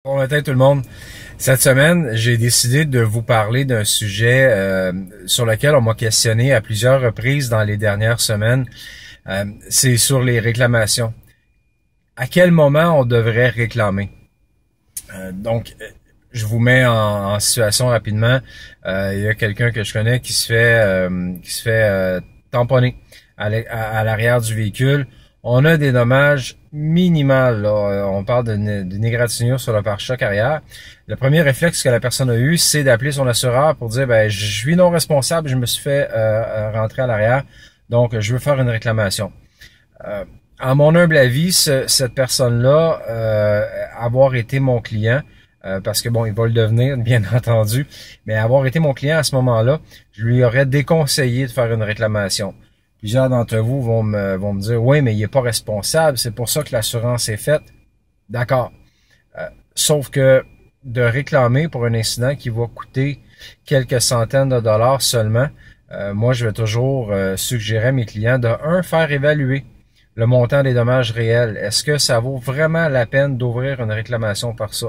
Bon matin tout le monde. Cette semaine, j'ai décidé de vous parler d'un sujet sur lequel on m'a questionné à plusieurs reprises dans les dernières semaines. C'est sur les réclamations. À quel moment on devrait réclamer? Donc, je vous mets en situation rapidement. Il y a quelqu'un que je connais qui se fait tamponner à l'arrière du véhicule. On a des dommages minimales. Là. On parle d'une égratignure sur le pare-choc arrière. Le premier réflexe que la personne a eu, c'est d'appeler son assureur pour dire ben je suis non responsable, je me suis fait rentrer à l'arrière, donc je veux faire une réclamation. À mon humble avis, cette personne-là, avoir été mon client, parce que bon, il va le devenir, bien entendu, mais avoir été mon client à ce moment-là, je lui aurais déconseillé de faire une réclamation. Plusieurs d'entre vous vont me dire, oui, mais il n'est pas responsable, c'est pour ça que l'assurance est faite. D'accord. Sauf que de réclamer pour un incident qui va coûter quelques centaines de dollars seulement, moi, je vais toujours suggérer à mes clients de, faire évaluer le montant des dommages réels. Est-ce que ça vaut vraiment la peine d'ouvrir une réclamation par ça?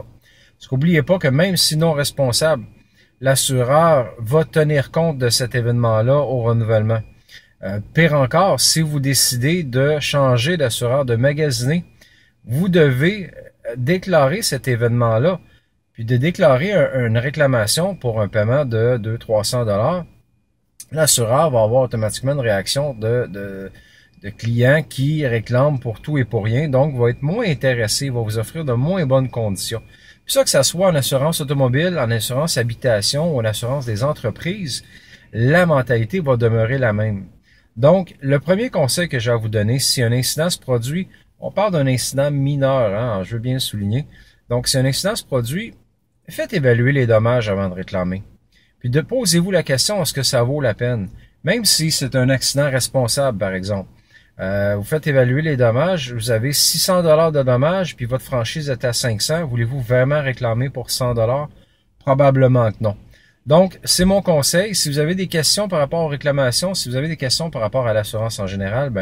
Parce qu'oubliez pas que même si non responsable, l'assureur va tenir compte de cet événement-là au renouvellement. Pire encore, si vous décidez de changer d'assureur, de magasiner, vous devez déclarer cet événement-là, puis de déclarer une réclamation pour un paiement de 200-300 $. L'assureur va avoir automatiquement une réaction de clients qui réclament pour tout et pour rien, donc va être moins intéressé, va vous offrir de moins bonnes conditions. Puis ça, que ça soit en assurance automobile, en assurance habitation ou en assurance des entreprises, la mentalité va demeurer la même. Donc, le premier conseil que j'ai à vous donner, si un incident se produit, on parle d'un incident mineur, hein, je veux bien le souligner. Donc, si un incident se produit, faites évaluer les dommages avant de réclamer. Puis posez-vous la question, est-ce que ça vaut la peine? Même si c'est un accident responsable, par exemple. Vous faites évaluer les dommages, vous avez 600 $ de dommages, puis votre franchise est à 500. Voulez-vous vraiment réclamer pour 100 $? Probablement que non. Donc, c'est mon conseil. Si vous avez des questions par rapport aux réclamations, si vous avez des questions par rapport à l'assurance en général,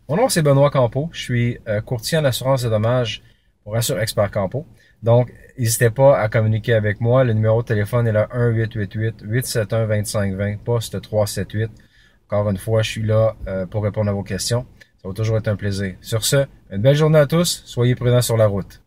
mon nom c'est Benoît Campeau. Je suis courtier en assurance de dommages pour Assure Expert Campeau. Donc, n'hésitez pas à communiquer avec moi. Le numéro de téléphone est là 1-888-871-2520, poste 378. Encore une fois, je suis là pour répondre à vos questions. Ça va toujours être un plaisir. Sur ce, une belle journée à tous. Soyez prudents sur la route.